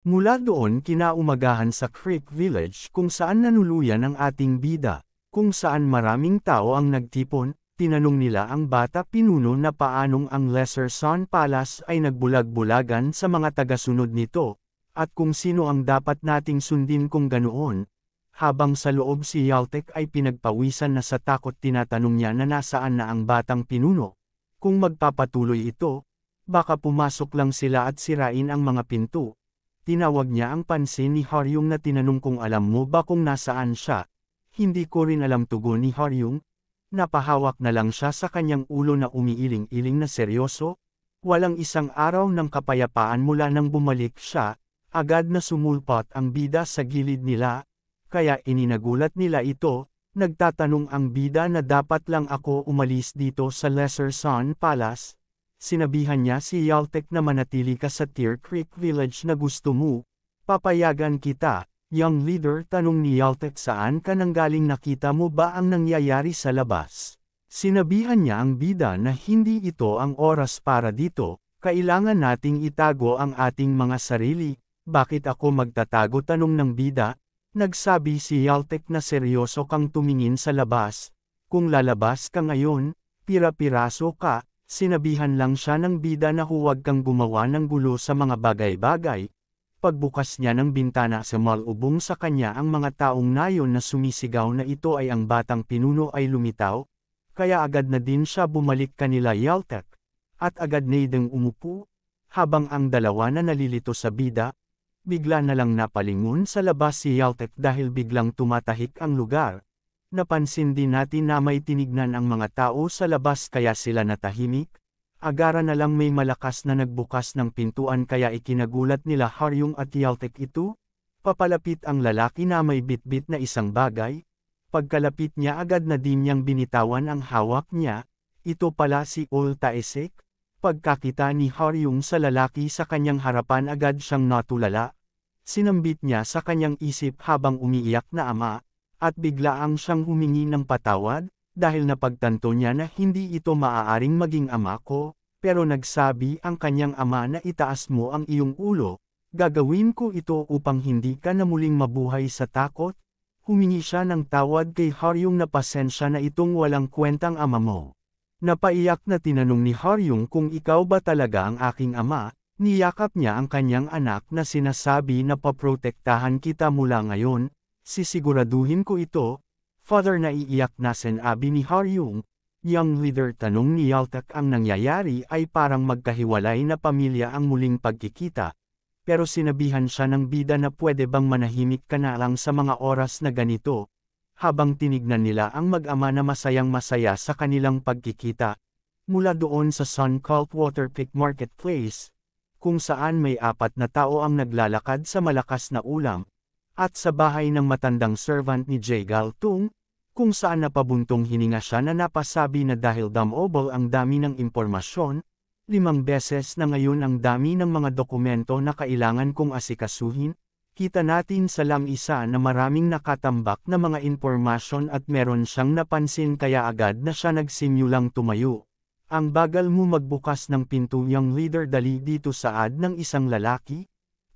Mula doon kinaumagahan sa Creek Village kung saan nanuluyan ang ating bida, kung saan maraming tao ang nagtipon, tinanong nila ang bata pinuno na paanong ang Lesser Sun Palace ay nagbulag-bulagan sa mga tagasunod nito, at kung sino ang dapat nating sundin kung ganoon. Habang sa loob si Yaltek ay pinagpawisan na sa takot tinatanong niya na nasaan na ang batang pinuno. Kung magpapatuloy ito, baka pumasok lang sila at sirain ang mga pinto. Tinawag niya ang pansin ni Haryong na tinanong kung alam mo ba kung nasaan siya. Hindi ko rin alam, tugon ni Haryong. Napahawak na lang siya sa kanyang ulo na umiiling-iling na seryoso. Walang isang araw ng kapayapaan mula nang bumalik siya, agad na sumulpot ang bida sa gilid nila. Kaya ininagulat nila ito, nagtatanong ang bida na dapat lang ako umalis dito sa Lesser Sun Palace. Sinabihan niya si Yaltek na manatili ka sa Tear Creek Village na gusto mo. Papayagan kita, young leader, tanong ni Yaltek, saan ka nanggaling, nakita mo ba ang nangyayari sa labas? Sinabihan niya ang bida na hindi ito ang oras para dito, kailangan nating itago ang ating mga sarili. Bakit ako magtatago, tanong ng bida? Nagsabi si Yaltek na seryoso kang tumingin sa labas. Kung lalabas ka ngayon, pira-piraso ka. Sinabihan lang siya ng bida na huwag kang gumawa ng gulo sa mga bagay-bagay. Pagbukas niya ng bintana sa mall, ubong sa kanya ang mga taong nayon na sumisigaw na ito ay ang batang pinuno ay lumitaw. Kaya agad na din siya bumalik kanila Yaltek. At agad na idang umupo. Habang ang dalawa na nalilito sa bida, bigla na lang napalingon sa labas si Yaltek dahil biglang tumatahik ang lugar. Napansin din natin na may tinignan ang mga tao sa labas kaya sila natahimik. Agara na lang may malakas na nagbukas ng pintuan kaya ikinagulat nila Haryong at Yaltek ito. Papalapit ang lalaki na may bitbit na isang bagay. Pagkalapit niya agad na din niyang binitawan ang hawak niya. Ito pala si Ol Taesek. Pagkakita ni Haryong sa lalaki sa kanyang harapan agad siyang natulala. Sinambit niya sa kanyang isip habang umiiyak na ama. At biglaang siyang humingi ng patawad, dahil napagtanto niya na hindi ito maaaring maging ama ko, pero nagsabi ang kanyang ama na itaas mo ang iyong ulo, gagawin ko ito upang hindi ka na muling mabuhay sa takot. Humingi siya ng tawad kay Haryong na pasensya na itong walang kwentang ama mo. Napaiyak na tinanong ni Haryong kung ikaw ba talaga ang aking ama, niyakap niya ang kanyang anak na sinasabi na paprotektahan kita mula ngayon. Sisiguraduhin ko ito, Father, naiiyak na sinabi ni Haryong. Young leader, tanong ni Yaltek, ang nangyayari ay parang magkahiwalay na pamilya ang muling pagkikita. Pero sinabihan siya ng bida na pwede bang manahimik ka na lang sa mga oras na ganito. Habang tinignan nila ang mag-ama na masayang-masaya sa kanilang pagkikita. Mula doon sa Sun Cult Waterpick Marketplace, kung saan may 4 na tao ang naglalakad sa malakas na ulam. At sa bahay ng matandang servant ni Jay Galtung, kung saan napabuntong hininga siya na napasabi na dahil damobol ang dami ng impormasyon, 5 beses na ngayon ang dami ng mga dokumento na kailangan kong asikasuhin, kita natin sa lamisa na maraming nakatambak na mga impormasyon at meron siyang napansin kaya agad na siya nagsimulang tumayo. Ang bagal mo magbukas ng pinto, young leader, dali dito, saad ng isang lalaki.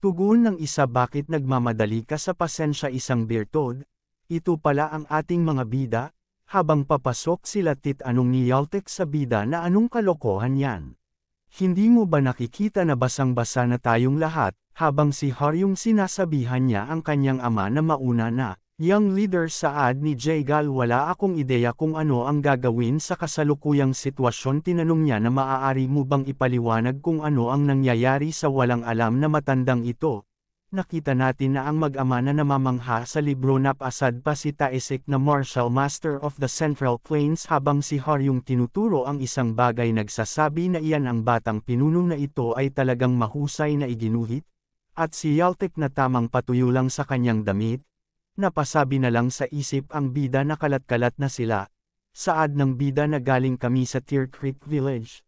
Tugon ng isa, bakit nagmamadali ka, sa pasensya isang birtod? Ito pala ang ating mga bida. Habang papasok sila anong ni Yaltek sa bida na anong kalokohan yan? Hindi mo ba nakikita na basang-basa na tayong lahat? Habang si Haryong sinasabihan niya ang kanyang ama na mauna na. Young leader, saad ni Jaygal, wala akong ideya kung ano ang gagawin sa kasalukuyang sitwasyon. Tinanong niya na maaari mo bang ipaliwanag kung ano ang nangyayari sa walang alam na matandang ito. Nakita natin na ang mag-ama na namamangha sa libro napasad pa si Taesek na Martial Master of the Central Plains habang si Haryong tinuturo ang isang bagay, nagsasabi na iyan ang batang pinuno na ito ay talagang mahusay na iginuhit. At si Yaltek na tamang patuyo lang sa kanyang damit. Napasabi na lang sa isip ang bida na kalat-kalat na sila. Saad ng bida na galing kami sa Tear Creek Village.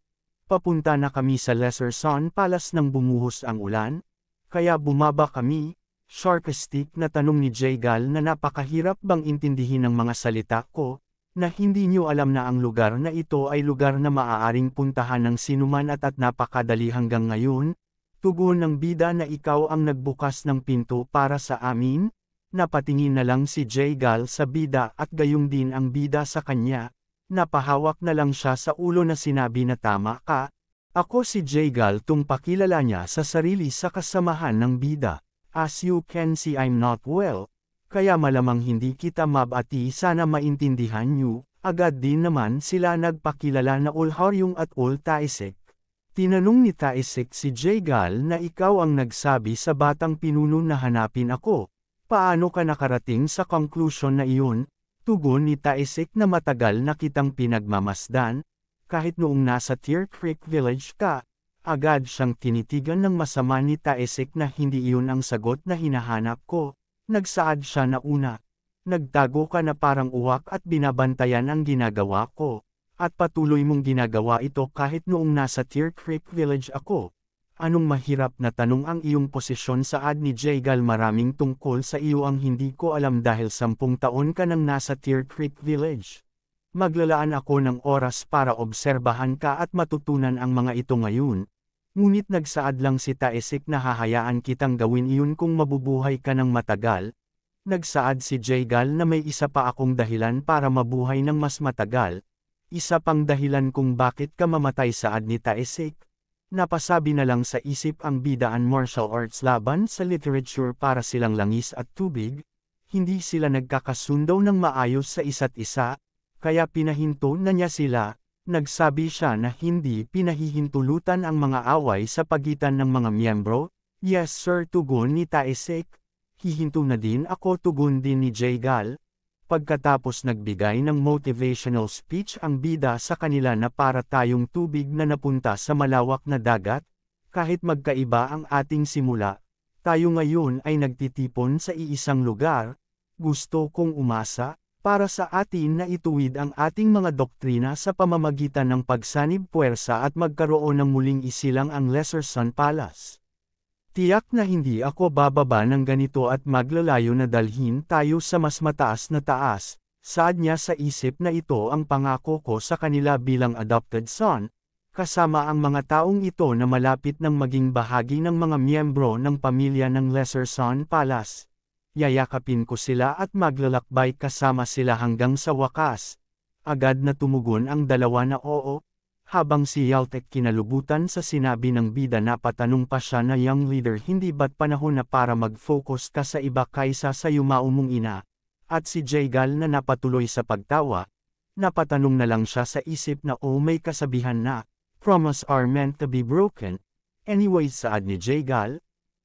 Papunta na kami sa Lesser Sun Palace nang bumuhos ang ulan. Kaya bumaba kami. Sarcastic na tanong ni Jaygal na napakahirap bang intindihin ang mga salita ko, na hindi niyo alam na ang lugar na ito ay lugar na maaaring puntahan ng sinuman at napakadali hanggang ngayon. Tugon ng bida na ikaw ang nagbukas ng pinto para sa amin? Napatingin na lang si Jagal sa bida at gayong din ang bida sa kanya. Napahawak na lang siya sa ulo na sinabi na tama ka. Ako si Jagal, pakilala niya sa sarili sa kasamahan ng bida. As you can see, I'm not well. Kaya malamang hindi kita mabati, sana maintindihan niyo. Agad din naman sila nagpakilala na Ulharyong at Ul Taisik. Tinanong ni Taisik si Jagal na ikaw ang nagsabi sa batang pinuno na hanapin ako. Paano ka nakarating sa conclusion na iyon? Tugon ni Taisik na matagal na kitang pinagmamasdan. Kahit noong nasa Tear Creek Village ka, agad siyang tinitigan ng masama ni Taisik na hindi iyon ang sagot na hinahanap ko. Nagsaad siya na una. Nagtago ka na parang uwak at binabantayan ang ginagawa ko. At patuloy mong ginagawa ito kahit noong nasa Tear Creek Village ako. Anong mahirap na tanong ang iyong posisyon saad ni Jagal, maraming tungkol sa iyo ang hindi ko alam dahil 10 taon ka nang nasa Tear Creek Village. Maglalaan ako ng oras para obserbahan ka at matutunan ang mga ito ngayon. Ngunit nagsaad lang si Taisik na hahayaan kitang gawin iyon kung mabubuhay ka ng matagal. Nagsaad si Jagal na may isa pa akong dahilan para mabuhay ng mas matagal. Isa pang dahilan kung bakit ka mamatay, saad ni Taisik. Napasabi na lang sa isip ang bidaan martial arts laban sa literature para silang langis at tubig. Hindi sila nagkakasundo ng maayos sa isa't isa. Kaya pinahinto na niya sila. Nagsabi siya na hindi pinahihintulutan ang mga away sa pagitan ng mga miyembro. Yes sir, tugon ni Taisik. Hihinto na din ako, tugon din ni Jagal. Pagkatapos nagbigay ng motivational speech ang bida sa kanila na para tayong tubig na napunta sa malawak na dagat. Kahit magkaiba ang ating simula, tayo ngayon ay nagtitipon sa iisang lugar. Gusto kong umasa para sa atin na ituwid ang ating mga doktrina sa pamamagitan ng pagsanib puwersa at magkaroon ng muling isilang ang Lesser Sun Palace. Tiyak na hindi ako bababa ng ganito at maglalayo na dalhin tayo sa mas mataas na taas. Saad niya sa isip na ito ang pangako ko sa kanila bilang adopted son, kasama ang mga taong ito na malapit ng maging bahagi ng mga miyembro ng pamilya ng Lesser Sun Palace. Yayakapin ko sila at maglalakbay kasama sila hanggang sa wakas. Agad na tumugon ang dalawa na oo. Habang si Yaltek kinalubutan sa sinabi ng bida, napatanong pa siya na young leader, hindi ba't panahon na para mag-focus ka sa iba kaysa sa yumao mong ina? At si Jagal na napatuloy sa pagtawa. Napatanong na lang siya sa isip na may kasabihan na, promise are meant to be broken. Anyways, saad ni Jagal.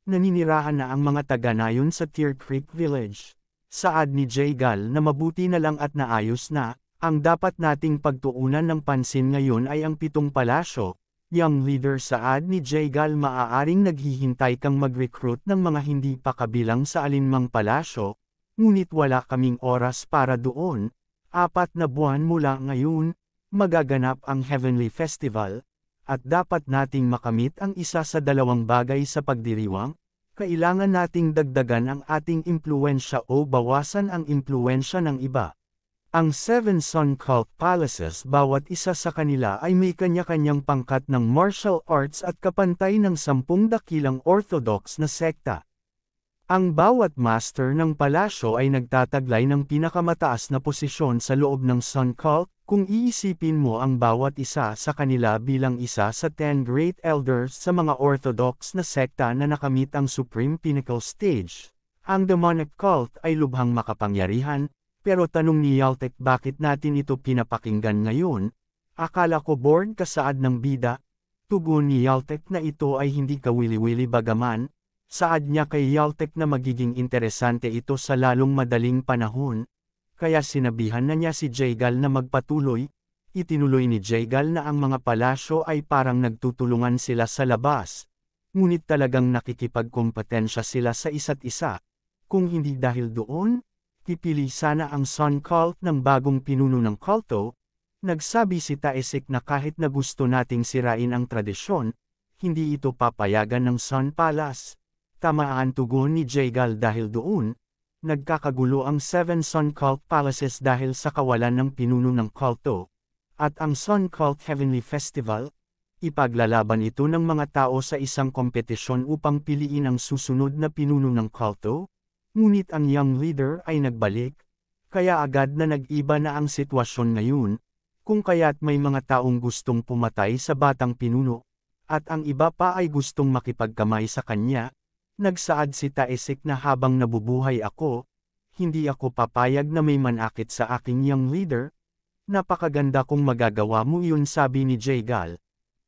Naninirahan na ang mga taga-nayon sa Tear Creek Village. Saad ni Jagal na mabuti na lang at naayos na. Ang dapat nating pagtuunan ng pansin ngayon ay ang 7 palasyo. Young leader, saad ni Jagal, maaaring naghihintay kang mag-recruit ng mga hindi pa kabilang sa alinmang palasyo. Ngunit wala kaming oras para doon. 4 na buwan mula ngayon, magaganap ang Heavenly Festival. At dapat nating makamit ang isa sa 2 bagay sa pagdiriwang. Kailangan nating dagdagan ang ating impluwensya o bawasan ang impluwensya ng iba. Ang 7 Sun Cult Palaces, bawat isa sa kanila ay may kanya-kanyang pangkat ng martial arts at kapantay ng 10 dakilang orthodox na sekta. Ang bawat master ng palasyo ay nagtataglay ng pinakamataas na posisyon sa loob ng Sun Cult. Kung iisipin mo ang bawat isa sa kanila bilang isa sa 10 great elders sa mga orthodox na sekta na nakamit ang supreme pinnacle stage, ang demonic cult ay lubhang makapangyarihan. Pero tanong ni Yaltek, bakit natin ito pinapakinggan ngayon? Akala ko bored ka, saad ng bida. Tugon ni Yaltek na ito ay hindi kawili-wili, bagaman saad niya kay Yaltek na magiging interesante ito sa lalong madaling panahon. Kaya sinabihan na niya si Jagal na magpatuloy. Itinuloy ni Jagal na ang mga palasyo ay parang nagtutulungan sila sa labas. Ngunit talagang nakikipagkompetensya sila sa isa't isa. Kung hindi dahil doon, pipili sana ang Sun Cult ng bagong pinuno ng kulto. Nagsabi si Taisik na kahit na gusto nating sirain ang tradisyon, hindi ito papayagan ng Sun Palace. Tamaan, tugon ni Jagal, dahil doon, nagkakagulo ang 7 Sun Cult Palaces dahil sa kawalan ng pinuno ng kulto. At ang Sun Cult Heavenly Festival, Ipaglalaban ito ng mga tao sa isang kompetisyon upang piliin ang susunod na pinuno ng kulto, ngunit ang young leader ay nagbalik, kaya agad na nag-iba na ang sitwasyon ngayon, kung kaya't may mga taong gustong pumatay sa batang pinuno, at ang iba pa ay gustong makipagkamay sa kanya. Nagsaad si Taesik na habang nabubuhay ako, hindi ako papayag na may manakit sa aking young leader. Napakaganda kung magagawa mo yun, sabi ni Jaegal.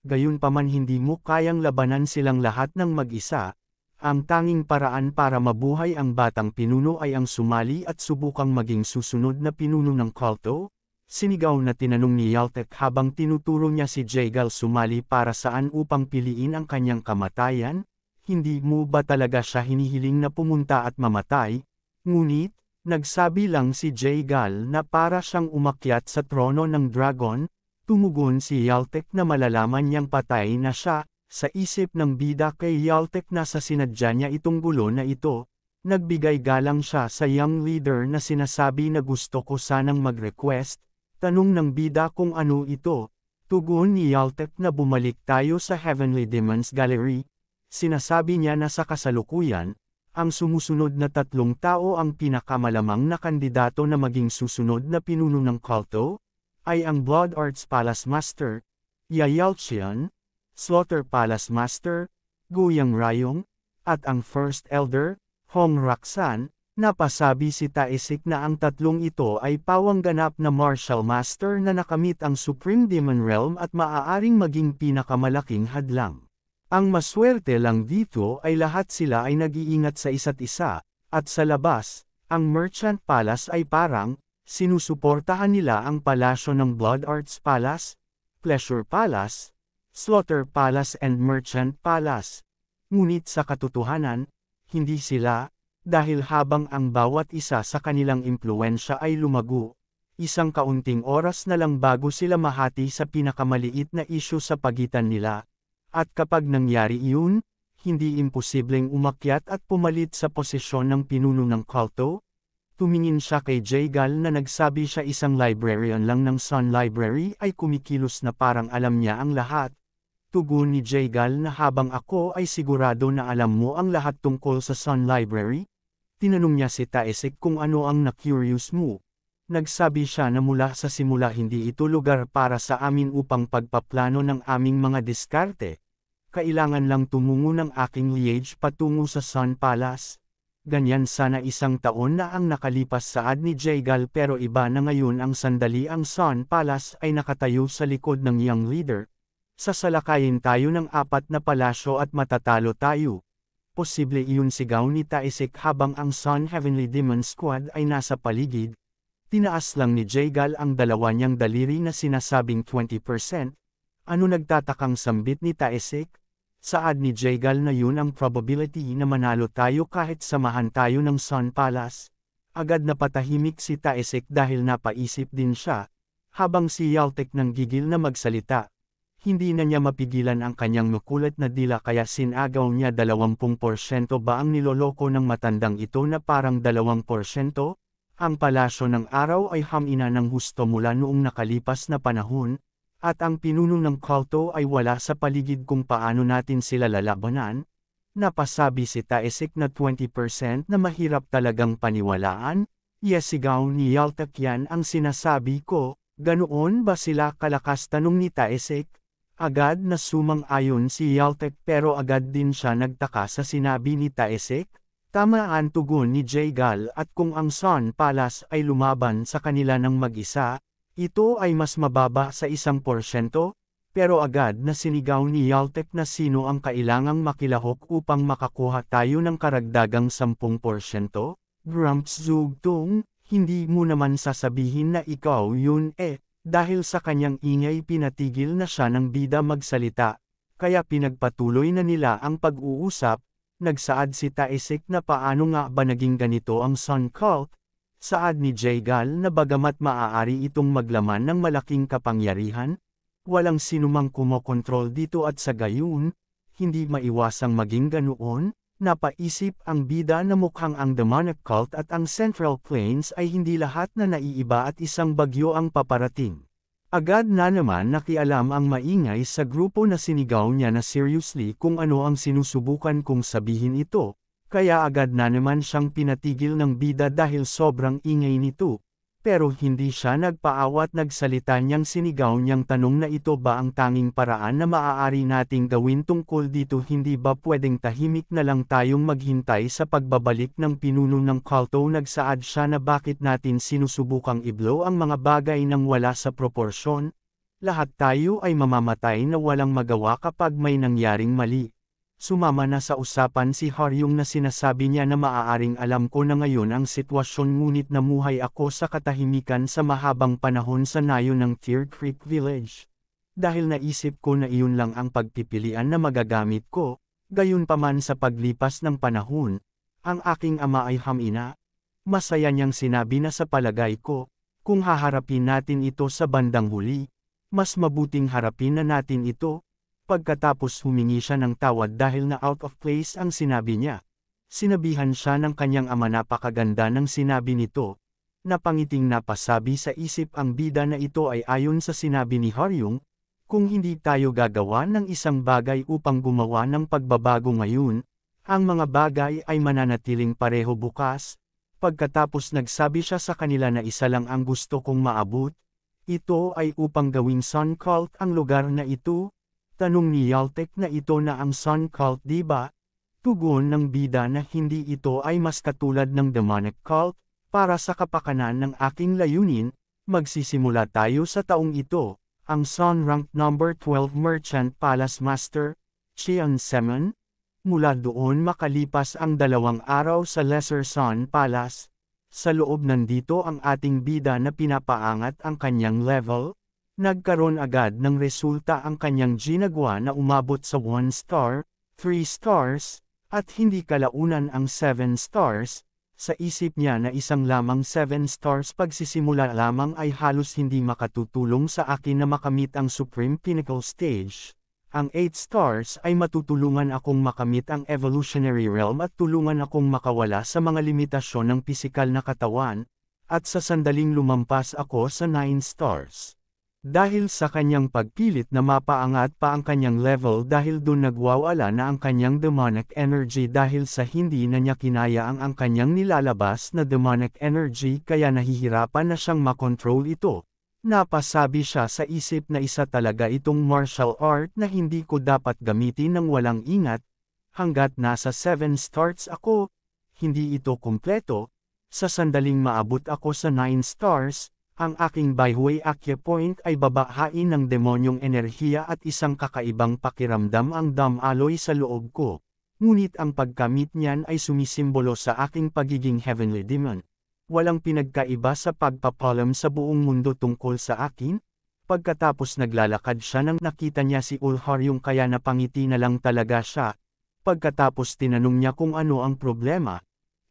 Gayunpaman hindi mo kayang labanan silang lahat ng mag-isa. Ang tanging paraan para mabuhay ang batang pinuno ay ang sumali at subukang maging susunod na pinuno ng kulto. Sinigaw na tinanong ni Yaltek habang tinuturo niya si Jaegal sumali para saan upang piliin ang kanyang kamatayan. Hindi mo ba talaga siya hinihiling na pumunta at mamatay? Ngunit, nagsabi lang si Jaegal na para siyang umakyat sa trono ng dragon. Tumugon si Yaltek na malalaman niyang patay na siya. Sa isip ng bida kay Yaltek na sa sinadya niya itong gulo na ito, nagbigay galang siya sa young leader na sinasabi na gusto ko sanang mag-request. Tanong ng bida kung ano ito. Tugon ni Yaltek na bumalik tayo sa Heavenly Demons Gallery. Sinasabi niya na sa kasalukuyan, ang sumusunod na 3 tao ang pinakamalamang na kandidato na maging susunod na pinuno ng kulto, ay ang Blood Arts Palace Master, Yayalchian, Slaughter Palace Master, Guyang Rayong, at ang First Elder, Hong Raksan. Napasabi si Taesik na ang 3 ito ay pawangganap na martial master na nakamit ang Supreme Demon Realm at maaaring maging pinakamalaking hadlang. Ang maswerte lang dito ay lahat sila ay nag-iingat sa isa't isa, at sa labas, ang Merchant Palace ay parang, sinusuportahan nila ang palasyo ng Blood Arts Palace, Pleasure Palace, Slaughter Palace and Merchant Palace. Ngunit sa katotohanan, hindi sila, dahil habang ang bawat isa sa kanilang impluwensya ay lumago, isang kaunting oras na lang bago sila mahati sa pinakamaliit na isyu sa pagitan nila. At kapag nangyari iyon, hindi imposibleng umakyat at pumalit sa posisyon ng pinuno ng kulto. Tumingin siya kay Jaegal na nagsabi siya isang librarian lang ng Sun Library ay kumikilos na parang alam niya ang lahat. Tugon ni Jaegal na habang ako ay sigurado na alam mo ang lahat tungkol sa Sun Library. Tinanong niya si Taesik kung ano ang na-curious mo. Nagsabi siya na mula sa simula hindi ito lugar para sa amin upang pagpaplano ng aming mga diskarte. Kailangan lang tumungo ng aking liege patungo sa Sun Palace. Ganyan sana 1 taon na ang nakalipas, saad ni Jaegal, pero iba na ngayon ang sandali. Ang Sun Palace ay nakatayo sa likod ng young leader. Sasalakayin tayo ng 4 na palasyo at matatalo tayo. Posible iyon, sigaw ni Taesik habang ang Sun Heavenly Demon Squad ay nasa paligid. Tinaas lang ni Jaegal ang dalawa niyang daliri na sinasabing 20%. Ano, nagtatakang sambit ni Taesik? Saad ni Jaegal na yun ang probability na manalo tayo kahit samahan tayo ng Sun Palace. Agad na patahimik si Taesik dahil napaisip din siya, habang si Yaltek nang gigil na magsalita. Hindi na niya mapigilan ang kanyang makulat na dila kaya sinagaw niya 20% ba ang niloloko ng matandang ito na parang 2%? Ang palasyo ng araw ay hamina ng husto mula noong nakalipas na panahon. At ang pinuno ng kulto ay wala sa paligid kung paano natin sila lalabanan. Napasabi si Taesik na 20% na mahirap talagang paniwalaan. Sigaw ni Yaltek, yan ang sinasabi ko. Ganoon ba sila kalakas, tanong ni Taesik? Agad na sumang-ayon si Yaltek pero agad din siya nagtaka sa sinabi ni Taesik. Tamaan, tugon ni Jaegal, at kung ang Sun Palace ay lumaban sa kanila ng mag-isa, ito ay mas mababa sa 1%, pero agad na sinigaw ni Yaltek na sino ang kailangang makilahok upang makakuha tayo ng karagdagang 10%? Grumps Zugtong, hindi mo naman sasabihin na ikaw yun dahil sa kanyang ingay pinatigil na siya ng bida magsalita, kaya pinagpatuloy na nila ang pag-uusap. Nagsaad si Taesik na paano nga ba naging ganito ang Sun Cult? Saad ni Jaegal na bagamat maaari itong maglaman ng malaking kapangyarihan, walang sinumang kumokontrol dito at sa gayon, hindi maiwasang maging ganoon. Napaisip ang bida na mukhang ang demonic cult at ang Central Plains ay hindi lahat na naiiba at isang bagyo ang paparating. Agad na naman nakialam ang maingay sa grupo na sinigaw niya na seriously kung ano ang sinusubukan kong sabihin ito, kaya agad na naman siyang pinatigil ng bida dahil sobrang ingay nito. Pero hindi siya nagpaawa at nagsalita niyang sinigaw niyang tanong na ito ba ang tanging paraan na maaari nating gawin tungkol dito, hindi ba pwedeng tahimik na lang tayong maghintay sa pagbabalik ng pinuno ng kulto. Nagsaad siya na bakit natin sinusubukang i-blow ang mga bagay nang wala sa proporsyon. Lahat tayo ay mamamatay na walang magawa kapag may nangyaring mali. Sumama na sa usapan si Haryong na sinasabi niya na maaaring alam ko na ngayon ang sitwasyon ngunit namuhay ako sa katahimikan sa mahabang panahon sa nayo ng Tear Creek Village. Dahil naisip ko na iyon lang ang pagpipilian na magagamit ko, gayunpaman sa paglipas ng panahon, ang aking ama ay hamina. Masaya niyang sinabi na sa palagay ko, kung haharapin natin ito sa bandang huli, mas mabuting harapin na natin ito. Pagkatapos humingi siya ng tawad dahil na out of place ang sinabi niya. Sinabihan siya ng kanyang ama napakaganda ng sinabi nito. Napangiting napasabi sa isip ang bida na ito ay ayon sa sinabi ni Haryong, kung hindi tayo gagawa ng isang bagay upang gumawa ng pagbabago ngayon, ang mga bagay ay mananatiling pareho bukas. Pagkatapos nagsabi siya sa kanila na isa lang ang gusto kong maabot, ito ay upang gawing sun cult ang lugar na ito. Tanong ni Yaltek na ito na ang sun cult diba? Tugon ng bida na hindi ito ay mas katulad ng demonic cult. Para sa kapakanan ng aking layunin, magsisimula tayo sa taong ito. Ang Sun Rank Number 12 Merchant Palace Master, Chian Semen. Mula doon makalipas ang 2 araw sa Lesser Sun Palace. Sa loob nandito ang ating bida na pinapaangat ang kanyang level. Nagkaroon agad ng resulta ang kanyang ginagawa na umabot sa 1 star, 3 stars, at hindi kalaunan ang 7 stars. Sa isip niya na isang lamang 7 stars pagsisimula lamang ay halos hindi makatutulong sa akin na makamit ang Supreme Pinnacle Stage. Ang 8 stars ay matutulungan akong makamit ang Evolutionary Realm at tulungan akong makawala sa mga limitasyon ng pisikal na katawan, at sa sandaling lumampas ako sa 9 stars. Dahil sa kanyang pagpilit na mapaangat pa ang kanyang level dahil doon nagwawala na ang kanyang demonic energy dahil sa hindi na niya kinaya ang kanyang nilalabas na demonic energy kaya nahihirapan na siyang makontrol ito. Napasabi siya sa isip na isa talaga itong martial art na hindi ko dapat gamitin ng walang ingat. Hanggat nasa 7 stars ako, hindi ito kumpleto. Sa sandaling maabot ako sa 9 stars, ang aking Baihui Acupoint ay babahain ng demonyong enerhiya at isang kakaibang pakiramdam ang damaloy sa loob ko. Ngunit ang pagkamit niyan ay sumisimbolo sa aking pagiging heavenly demon. Walang pinagkaiba sa pagpapalam sa buong mundo tungkol sa akin. Pagkatapos naglalakad siya nang nakita niya si Ulharyong kaya napangiti na lang talaga siya. Pagkatapos tinanong niya kung ano ang problema.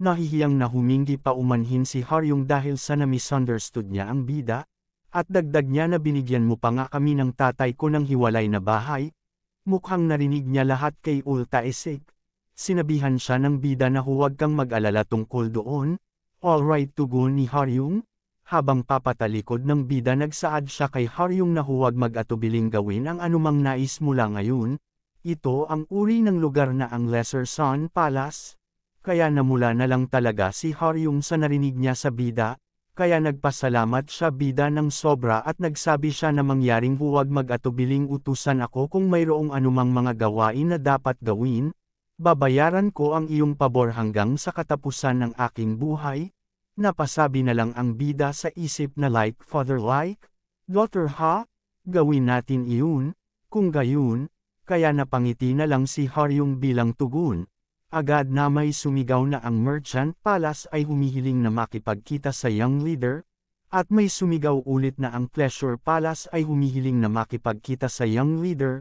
Nahihiyang na humingi pa umanhin si Haryong dahil sa na-misunderstood niya ang bida, at dagdag niya na binigyan mo pa nga kami ng tatay ko ng hiwalay na bahay. Mukhang narinig niya lahat kay Ultaesik. Sinabihan siya ng bida na huwag kang mag-alala tungkol doon. Alright, tugon ni Haryong. Habang papatalikod ng bida nagsaad siya kay Haryong na huwag mag-atubiling gawin ang anumang nais mula ngayon. Ito ang uri ng lugar na ang Lesser Sun Palace. Kaya namula na lang talaga si Haryong sa narinig niya sa bida, kaya nagpasalamat siya bida ng sobra at nagsabi siya na mangyaring huwag mag-atubiling utusan ako kung mayroong anumang mga gawain na dapat gawin, babayaran ko ang iyong pabor hanggang sa katapusan ng aking buhay. Napasabi na lang ang bida sa isip na like father like, daughter ha, gawin natin iyon, kung gayon, kaya napangiti na lang si Haryong bilang tugon. Agad na may sumigaw na ang Merchant Palace ay humihiling na makipagkita sa young leader, at may sumigaw ulit na ang Pleasure Palace ay humihiling na makipagkita sa young leader.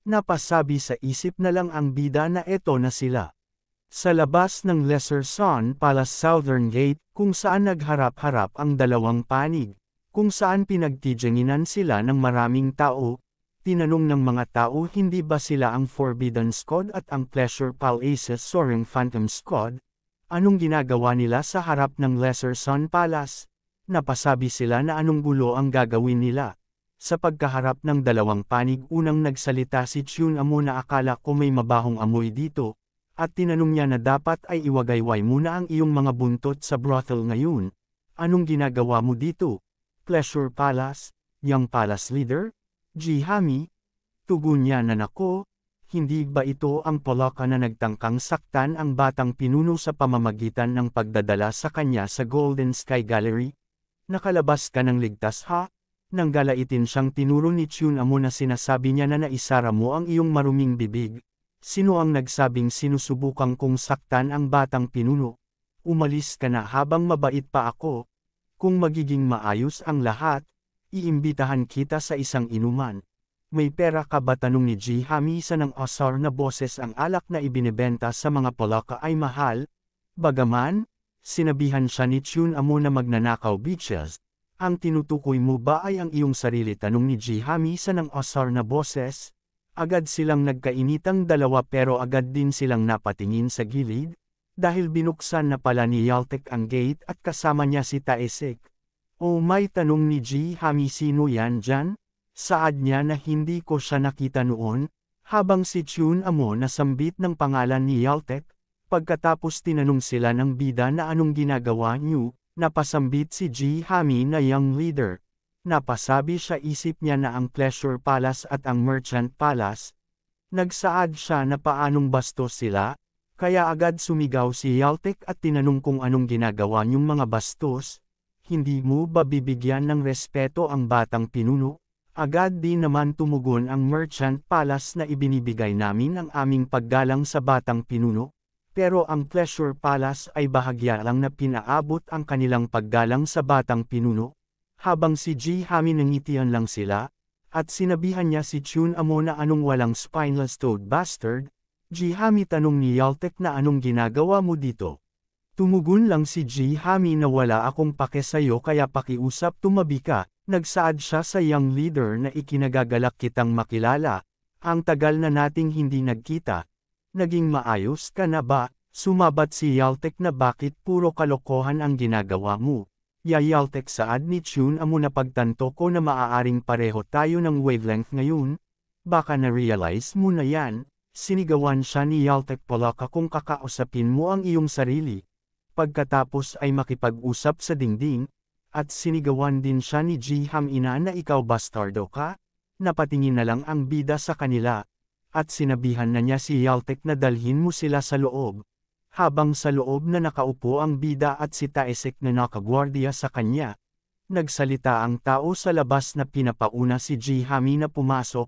Napasabi sa isip na lang ang bida na eto na sila. Sa labas ng Lesser Sun Palace Southern Gate, kung saan nagharap-harap ang dalawang panig, kung saan pinagtityaginan sila ng maraming tao. Tinanong ng mga tao hindi ba sila ang Forbidden Squad at ang Pleasure Palace's Soaring Phantom Squad? Anong ginagawa nila sa harap ng Lesser Sun Palace? Napasabi sila na anong gulo ang gagawin nila. Sa pagkaharap ng dalawang panig unang nagsalita si Chun Amo na akala ko may mabahong amoy dito, at tinanong niya na dapat ay iwagayway muna ang iyong mga buntot sa brothel ngayon. Anong ginagawa mo dito? Pleasure Palace, Young Palace Leader? Jihami? Tugon niya na nako, hindi ba ito ang Polaka na nagtangkang saktan ang batang pinuno sa pamamagitan ng pagdadala sa kanya sa Golden Sky Gallery? Nakalabas ka ng ligtas ha? Nang galaitin siyang tinuro ni Chun Amo na sinasabi niya na naisara mo ang iyong maruming bibig. Sino ang nagsabing sinusubukang kong saktan ang batang pinuno? Umalis ka na habang mabait pa ako. Kung magiging maayos ang lahat, iimbitahan kita sa isang inuman. May pera ka ba tanong ni Jihami sa ng asar na boses ang alak na ibinebenta sa mga Polaka ay mahal? Bagaman, sinabihan siya ni Chun Amo na magnanakaw bitches. Ang tinutukoy mo ba ay ang iyong sarili tanong ni Jihami sa ng asar na boses? Agad silang nagkainitang dalawa pero agad din silang napatingin sa gilid, dahil binuksan na pala ni Yaltek ang gate at kasama niya si Taesik. O may tanong ni Jihami sino yan dyan? Saad niya na hindi ko siya nakita noon, habang si Chun Amo nasambit ng pangalan ni Yaltek. Pagkatapos tinanong sila ng bida na anong ginagawa niyo, napasambit si Jihami na young leader. Napasabi siya isip niya na ang Pleasure Palace at ang Merchant Palace. Nagsaad siya na paanong bastos sila, kaya agad sumigaw si Yaltek at tinanong kung anong ginagawa niyong mga bastos. Hindi mo ba bibigyan ng respeto ang batang pinuno? Agad din naman tumugon ang Merchant Palace na ibinibigay namin ang aming paggalang sa batang pinuno. Pero ang Pleasure Palace ay bahagya lang na pinaabot ang kanilang paggalang sa batang pinuno. Habang si Jihami nangitian lang sila, at sinabihan niya si Chun Amo na anong walang spineless toad bastard, Jihami tanong ni Yaltek na anong ginagawa mo dito. Tumugon lang si Jihami na wala akong pake sayo kaya pakiusap tumabi ka, nagsaad siya sa young leader na ikinagagalak kitang makilala, ang tagal na nating hindi nagkita. Naging maayos ka na ba? Sumabat si Yaltek na bakit puro kalokohan ang ginagawa mo. Yaltek saad ni Chun Amo na pagtanto ko na maaaring pareho tayo ng wavelength ngayon. Baka na-realize mo na yan, sinigawan siya ni Yaltek Polaka kung kakausapin mo ang iyong sarili. Pagkatapos ay makipag-usap sa dingding, at sinigawan din siya ni Jiham ina na ikaw bastardo ka? Napatingin na lang ang bida sa kanila, at sinabihan na niya si Yaltek na dalhin mo sila sa loob. Habang sa loob na nakaupo ang bida at si Taesik na nakagwardiya sa kanya. Nagsalita ang tao sa labas na pinapauna si Jihami na pumasok.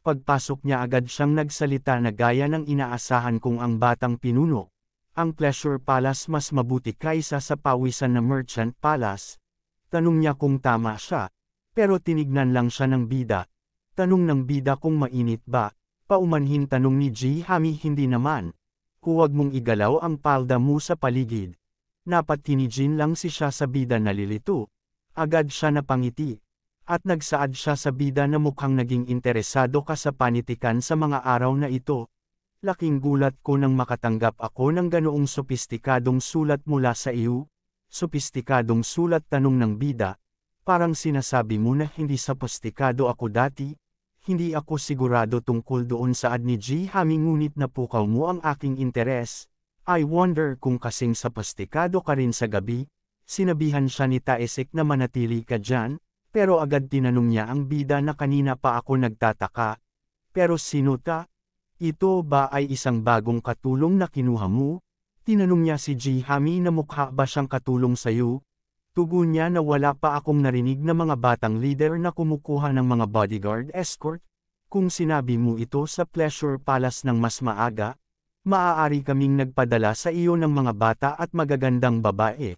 Pagpasok niya agad siyang nagsalita na gaya ng inaasahan kong ang batang pinuno. Ang Pleasure Palace mas mabuti kaysa sa pawisan na Merchant Palace. Tanong niya kung tama siya, pero tinignan lang siya ng bida. Tanong ng bida kung mainit ba, paumanhin tanong ni Jihami hindi naman. Huwag mong igalaw ang palda mo sa paligid. Napatinijin lang si siya sa bida na lilito. Agad siya napangiti. At nagsaad siya sa bida na mukhang naging interesado ka sa panitikan sa mga araw na ito. Laking gulat ko nang makatanggap ako ng ganoong sopistikadong sulat mula sa iyo. Sopistikadong sulat tanong ng bida. Parang sinasabi mo na hindi sopistikado ako dati. Hindi ako sigurado tungkol doon saad ni Jihami ngunit napukaw mo ang aking interes. I wonder kung kasing sopistikado ka rin sa gabi. Sinabihan siya ni Taesik na manatili ka dyan, pero agad tinanong niya ang bida na kanina pa ako nagtataka. Pero sino ta? Ito ba ay isang bagong katulong na kinuha mo? Tinanong niya si Jihami na mukha ba siyang katulong sayo? Tugon niya na wala pa akong narinig na mga batang leader na kumukuha ng mga bodyguard escort. Kung sinabi mo ito sa Pleasure Palace ng mas maaga, maaari kaming nagpadala sa iyo ng mga bata at magagandang babae.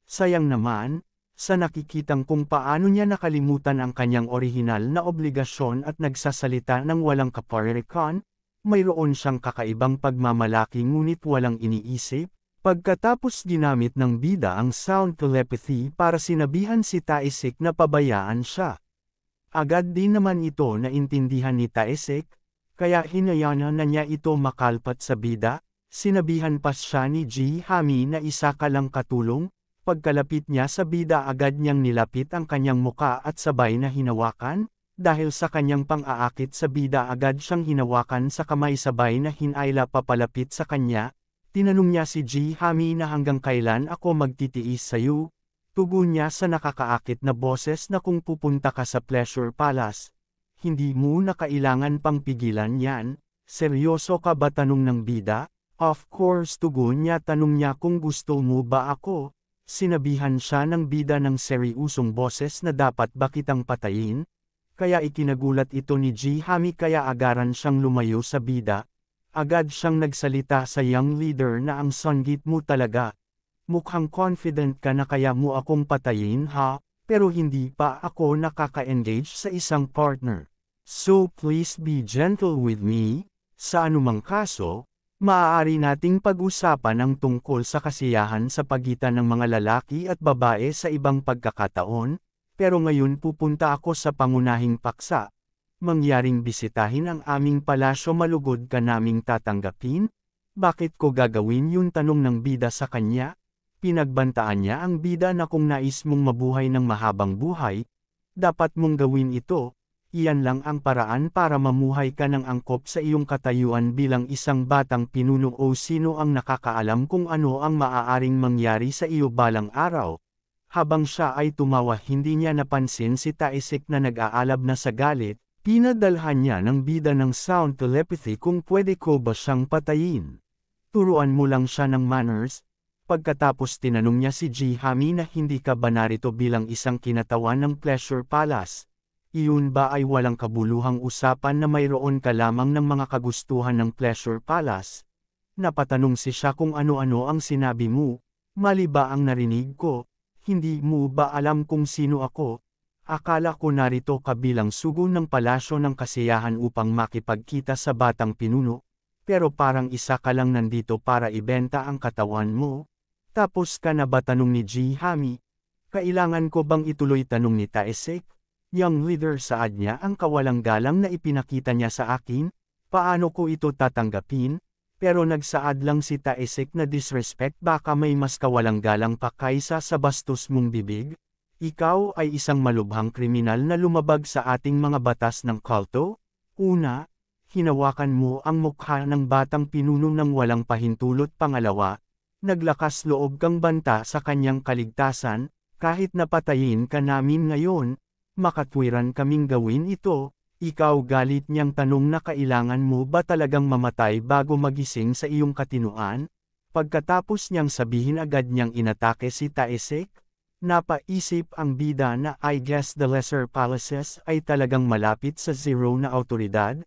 Sayang naman, sa nakikitang kung paano niya nakalimutan ang kanyang orihinal na obligasyon at nagsasalita ng walang kaparirikan, mayroon siyang kakaibang pagmamalaki ngunit walang iniisip. Pagkatapos ginamit ng bida ang sound telepathy para sinabihan si Taesik na pabayaan siya. Agad din naman ito na intindihan ni Taesik, kaya hinayaan na niya ito makalpat sa bida. Sinabihan pa siya ni Jihami na isa ka lang katulong. Pagkalapit niya sa bida agad niyang nilapit ang kanyang muka at sabay na hinawakan. Dahil sa kanyang pang-aakit sa bida agad siyang hinawakan sa kamay sabay na hinayla papalapit sa kanya. Tinanong niya si Ji-hami na hanggang kailan ako magtitiis sa'yo. Tugon niya sa nakakaakit na boses na kung pupunta ka sa Pleasure Palace. Hindi mo na kailangan pang pigilan yan. Seryoso ka ba, tanong ng bida? Of course, tugon niya. Tanong niya kung gusto mo ba ako. Sinabihan siya ng bida ng seryosong boses na dapat ba kitang patayin? Kaya ikinagulat ito ni Ji-hami kaya agaran siyang lumayo sa bida. Agad siyang nagsalita sa young leader na ang songgit mo talaga. Mukhang confident ka na kaya mo akong patayin ha, pero hindi pa ako nakaka-engage sa isang partner. So please be gentle with me. Sa anumang kaso, maaari nating pag-usapan ang tungkol sa kasiyahan sa pagitan ng mga lalaki at babae sa ibang pagkakataon. Pero ngayon pupunta ako sa pangunahing paksa. Mangyaring bisitahin ang aming palasyo, malugod ka naming tatanggapin? Bakit ko gagawin yun, tanong ng bida sa kanya? Pinagbantaan niya ang bida na kung nais mong mabuhay ng mahabang buhay, dapat mong gawin ito. Iyan lang ang paraan para mamuhay ka ng angkop sa iyong katayuan bilang isang batang pinuno, o sino ang nakakaalam kung ano ang maaaring mangyari sa iyo balang araw. Habang siya ay tumawa, hindi niya napansin si Taesik na nag-aalab na sa galit. Pinadalhan niya ng bida ng sound telepathy kung pwede ko ba siyang patayin. Turuan mo lang siya ng manners. Pagkatapos tinanong niya si Ji-hami na hindi ka ba narito bilang isang kinatawan ng Pleasure Palace. Iyon ba ay walang kabuluhang usapan na mayroon ka lamang ng mga kagustuhan ng Pleasure Palace? Napatanong si siya kung ano-ano ang sinabi mo. Mali ba ang narinig ko? Hindi mo ba alam kung sino ako? Akala ko narito ka bilang sugo ng palasyo ng kasiyahan upang makipagkita sa batang pinuno, pero parang isa ka lang nandito para ibenta ang katawan mo. Tapos ka na ba, tanong ni Ji-hami? Kailangan ko bang ituloy, tanong ni Taesik? Young leader, saad niya ang kawalang galang na ipinakita niya sa akin. Paano ko ito tatanggapin? Pero nagsaad lang si Taesik na disrespect, baka may mas kawalang galang pa kaysa sa bastos mong bibig. Ikaw ay isang malubhang kriminal na lumabag sa ating mga batas ng kulto. Una, hinawakan mo ang mukha ng batang pinuno ng walang pahintulot. Pangalawa, naglakas loob kang banta sa kanyang kaligtasan. Kahit napatayin ka namin ngayon, makatwiran kaming gawin ito. Ikaw, galit niyang tanong na kailangan mo ba talagang mamatay bago magising sa iyong katinuan? Pagkatapos niyang sabihin, agad niyang inatake si Taesik. Napaisip ang bida na I guess the lesser palaces ay talagang malapit sa zero na autoridad.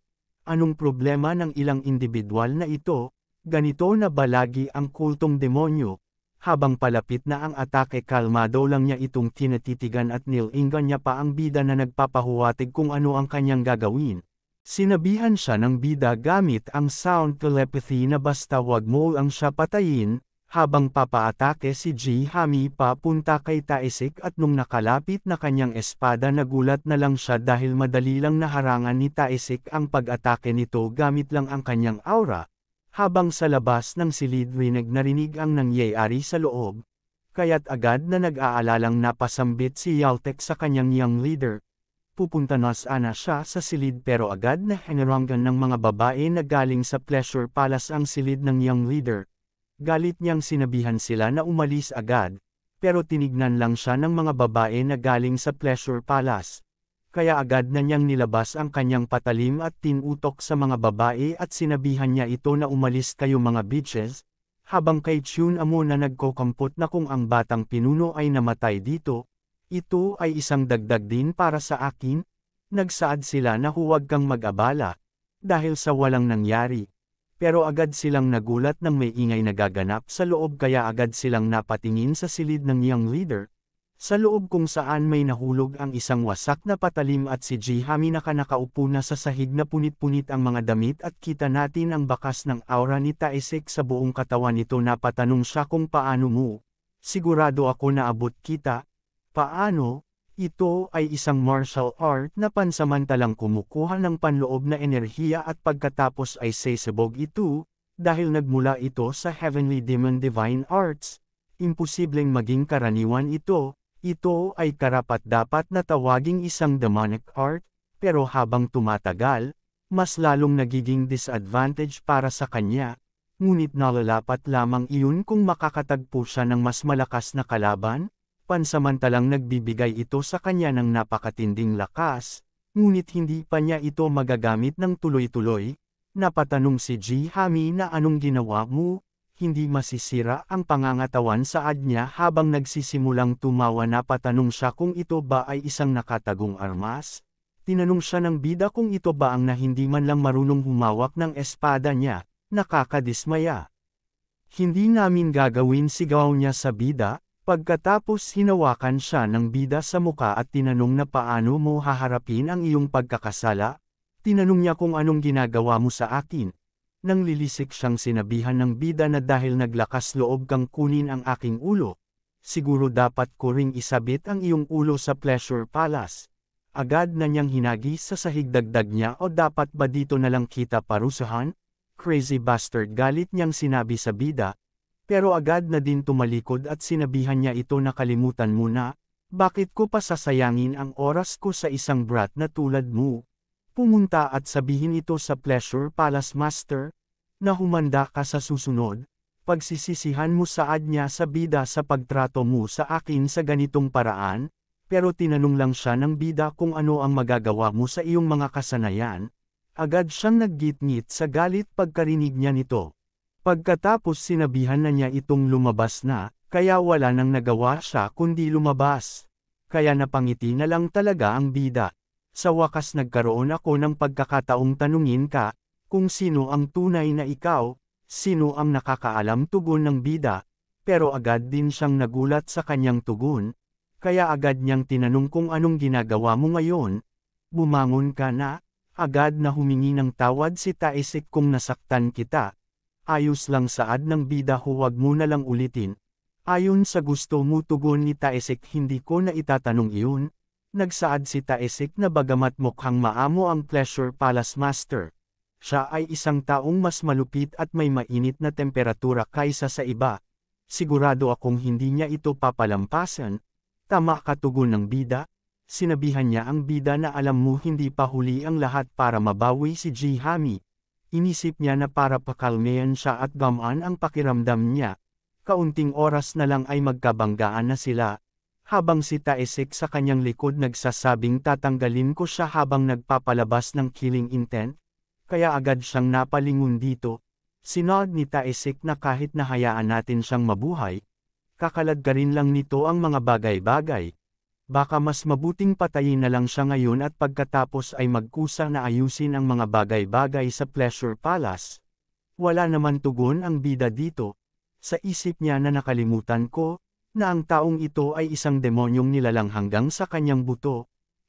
Anong problema ng ilang individual na ito? Ganito na ba lagi ang kultong demonyo? Habang palapit na ang atake, kalmado lang niya itong tinatitigan at nilingan niya pa ang bida na nagpapahuwatig kung ano ang kanyang gagawin. Sinabihan siya ng bida gamit ang sound telepathy na basta wag mo ang siya patayin. Habang papaatake si Ji-hami papunta kay Taesik, at nung nakalapit na kanyang espada, nagulat na lang siya dahil madali lang naharangan ni Taesik ang pag-atake nito gamit lang ang kanyang aura. Habang sa labas ng silid, narinig ang nangyayari sa loob. Kaya't agad na nag-aalalang napasambit si Yaltek sa kanyang young leader. Pupunta na sana siya sa silid pero agad na hinarangan ng mga babae na galing sa Pleasure Palace ang silid ng young leader. Galit niyang sinabihan sila na umalis agad, pero tinignan lang siya ng mga babae na galing sa Pleasure Palace. Kaya agad na niyang nilabas ang kanyang patalim at tinutok sa mga babae at sinabihan niya ito na umalis kayo mga bitches. Habang kay Chun-amo na nagkokampot na kung ang batang pinuno ay namatay dito, ito ay isang dagdag din para sa akin. Nagsaad sila na huwag kang mag-abala, dahil sa walang nangyari. Pero agad silang nagulat nang may ingay nagaganap sa loob, kaya agad silang napatingin sa silid ng young leader. Sa loob kung saan may nahulog ang isang wasak na patalim at si Ji-hami nakaupo na sa sahig na punit-punit ang mga damit at kita natin ang bakas ng aura ni Taesik sa buong katawan nito. Napatanong siya kung paano mo. Sigurado ako na abot kita. Paano? Ito ay isang martial art na pansamantalang kumukuha ng panloob na enerhiya at pagkatapos ay sesabog ito, dahil nagmula ito sa Heavenly Demon Divine Arts. Imposibleng maging karaniwan ito. Ito ay karapat-dapat na tawaging isang demonic art, pero habang tumatagal, mas lalong nagiging disadvantage para sa kanya, ngunit nalalapat lamang iyon kung makakatagpo siya ng mas malakas na kalaban, pansamantalang nagbibigay ito sa kanya ng napakatinding lakas, ngunit hindi pa niya ito magagamit ng tuloy-tuloy. Napatanong si Ji-hami na anong ginawa mo, hindi masisira ang pangangatawan saad niya habang nagsisimulang tumawa. Napatanong siya kung ito ba ay isang nakatagong armas. Tinanong siya ng bida kung ito ba ang na hindi man lang marunong humawak ng espada niya, nakakadismaya. Hindi namin gagawin, sigaw niya sa bida, pagkatapos hinawakan siya ng bida sa muka at tinanong na paano mo haharapin ang iyong pagkakasala. Tinanong niya kung anong ginagawa mo sa akin. Nang lilisik siyang sinabihan ng bida na dahil naglakas loob kang kunin ang aking ulo, siguro dapat ko ring isabit ang iyong ulo sa Pleasure Palace. Agad na niyang hinagis sa sahig, dagdag niya, o dapat ba dito na lang kita parusahan? Crazy bastard, galit niyang sinabi sa bida, pero agad na din tumalikod at sinabihan niya ito na kalimutan mo na, bakit ko pa sasayangin ang oras ko sa isang brat na tulad mo? Pumunta at sabihin ito sa Pleasure Palace Master, na humanda ka sa susunod, pagsisisihan mo saad niya sa bida sa pagtrato mo sa akin sa ganitong paraan, pero tinanong lang siya ng bida kung ano ang magagawa mo sa iyong mga kasanayan. Agad siyang naggitngit sa galit pagkarinig niya nito. Pagkatapos sinabihan na niya itong lumabas na, kaya wala nang nagawa siya kundi lumabas. Kaya napangiti na lang talaga ang bida. Sa wakas nagkaroon ako ng pagkakataong tanungin ka, kung sino ang tunay na ikaw, sino ang nakakaalam, tugon ng bida, pero agad din siyang nagulat sa kanyang tugon, kaya agad niyang tinanong kung anong ginagawa mo ngayon. Bumangon ka na, agad na humingi ng tawad si Taisik kung nasaktan kita. Ayos lang saad ng bida, huwag mo na lang ulitin. Ayon sa gusto mo, tugon ni Taisik, hindi ko na itatanong iyon. Nagsaad si Taisik na bagamat mukhang maamo ang Pleasure Palace Master, siya ay isang taong mas malupit at may mainit na temperatura kaysa sa iba. Sigurado akong hindi niya ito papalampasan. Tama ka, tugon ng bida. Sinabihan niya ang bida na alam mo hindi pa huli ang lahat para mabawi si Ji-hami. Inisip niya na para pakalmehan siya at gamaan ang pakiramdam niya. Kaunting oras na lang ay magkabanggaan na sila. Habang si Taisik sa kanyang likod nagsasabing tatanggalin ko siya habang nagpapalabas ng killing intent, kaya agad siyang napalingon dito. Sinod ni Taisik na kahit nahayaan natin siyang mabuhay, kakaladkarin lang nito ang mga bagay-bagay. Baka mas mabuting patayin na lang siya ngayon at pagkatapos ay magkusa na ayusin ang mga bagay-bagay sa Pleasure Palace. Wala naman tugon ang bida dito. Sa isip niya na nakalimutan ko, na ang taong ito ay isang demonyong nilalang hanggang sa kanyang buto,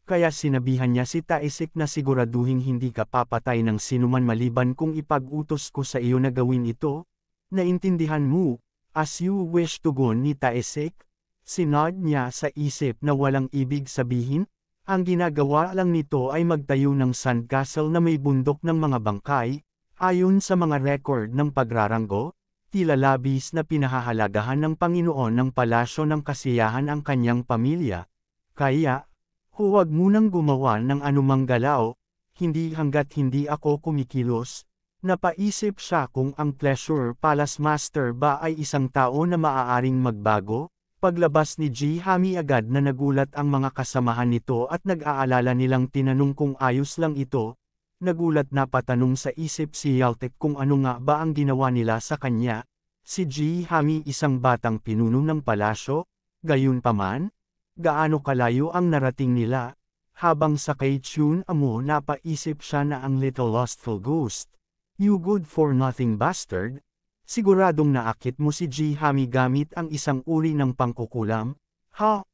kaya sinabihan niya si Taisik na siguraduhin hindi ka papatay ng sinuman maliban kung ipag-utos ko sa iyo na gawin ito. Naintindihan mo, as you wish, tugon ni Taisik. Sinod niya sa isip na walang ibig sabihin, ang ginagawa lang nito ay magtayo ng sandcastle na may bundok ng mga bangkay, ayon sa mga record ng pagraranggo. Tila labis na pinahahalagahan ng Panginoon ng palasyo ng kasiyahan ang kanyang pamilya. Kaya, huwag munang gumawa ng anumang galaw, hindi hanggat hindi ako kumikilos. Napaisip siya kung ang Pleasure Palace Master ba ay isang tao na maaaring magbago. Paglabas ni Ji-hami agad na nagulat ang mga kasamahan nito at nag-aalala nilang tinanong kung ayos lang ito. Nagulat na patanong sa isip si Yaltek kung ano nga ba ang ginawa nila sa kanya. Si Ji-hami isang batang pinuno ng palasyo, gayunpaman, gaano kalayo ang narating nila. Habang sa kay Chun-amo napaisip siya na ang little lustful ghost, you good for nothing bastard, siguradong naakit mo si Ji-hami gamit ang isang uri ng pangkukulam, ha?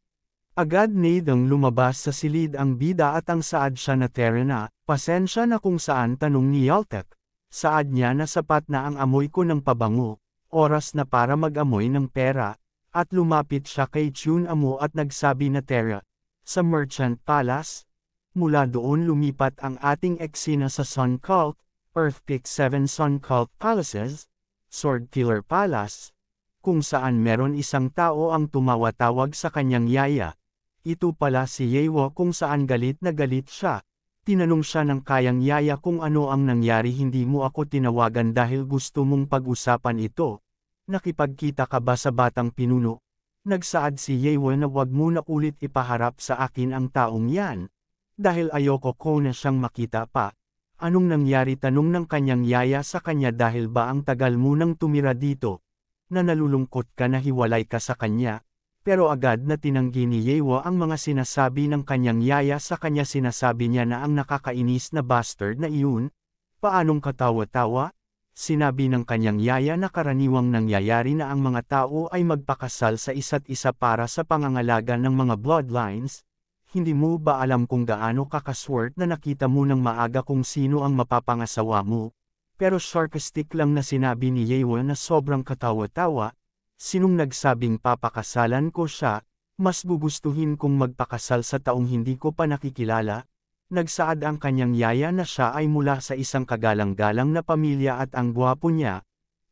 Agad nidang lumabas sa silid ang bida at ang saad siya na Terena, pasensya na kung saan, tanong ni Yaltek. Saad niya na sapat na ang amoy ko ng pabango, oras na para mag-amoy ng pera, at lumapit siya kay Chun-amo at nagsabi na Terra, sa Merchant Palace. Mula doon lumipat ang ating eksena sa Sun Cult, Earthquake 7 Sun Cult Palaces, Sword Killer Palace, kung saan meron isang tao ang tumawatawag sa kanyang yaya. Ito pala si Yewo kung saan galit na galit siya. Tinanong siya ng kayang yaya kung ano ang nangyari, hindi mo ako tinawagan dahil gusto mong pag-usapan ito. Nakipagkita ka ba sa batang pinuno? Nagsaad si Yewon na wag mo na ulit ipaharap sa akin ang taong yan. Dahil ayoko ko na siyang makita pa. Anong nangyari, tanong ng kanyang yaya sa kanya, dahil ba ang tagal mo nang tumira dito? Na nalulungkot ka na hiwalay ka sa kanya? Pero agad na tinanggi ni Yewo ang mga sinasabi ng kanyang yaya sa kanya. Sinasabi niya na ang nakakainis na bastard na iyon. Paanong katawa-tawa? Sinabi ng kanyang yaya na karaniwang nangyayari na ang mga tao ay magpakasal sa isa't isa para sa pangangalaga ng mga bloodlines. Hindi mo ba alam kung gaano kakaswert na nakita mo ng maaga kung sino ang mapapangasawa mo? Pero sarcastic lang na sinabi ni Yewo na sobrang katawa-tawa. Sinong nagsabing papakasalan ko siya? Mas gugustuhin kong magpakasal sa taong hindi ko pa nakikilala. Nagsaad ang kanyang yaya na siya ay mula sa isang kagalang-galang na pamilya at ang gwapo niya.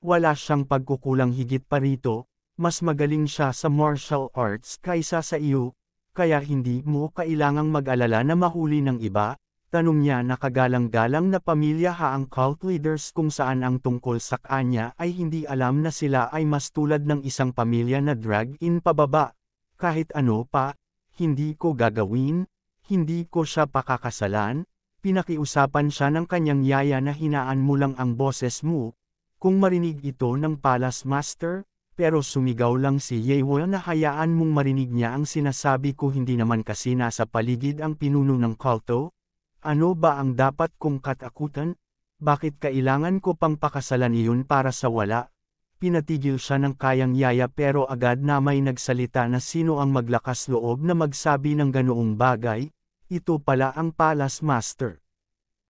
Wala siyang pagkukulang, higit pa rito, mas magaling siya sa martial arts kaysa sa iyo, kaya hindi mo kailangang mag-alala na mahuli ng iba. Tanong niya na kagalang-galang na pamilya ha ang cult leaders, kung saan ang tungkol sa kanya ay hindi alam na sila ay mas tulad ng isang pamilya na drag-in pababa. Kahit ano pa, hindi ko gagawin, hindi ko siya pakakasalan. Pinakiusapan siya ng kanyang yaya na hinaan mo lang ang boses mo. Kung marinig ito ng Palace Master, pero sumigaw lang si Yewo na hayaan mong marinig niya ang sinasabi ko, hindi naman kasi nasa paligid ang pinuno ng kulto. Ano ba ang dapat kong katakutan? Bakit kailangan ko pang pakasalan iyon para sa wala? Pinatigil siya ng kayang yaya, pero agad na may nagsalita na sino ang maglakas loob na magsabi ng ganoong bagay? Ito pala ang Palace Master.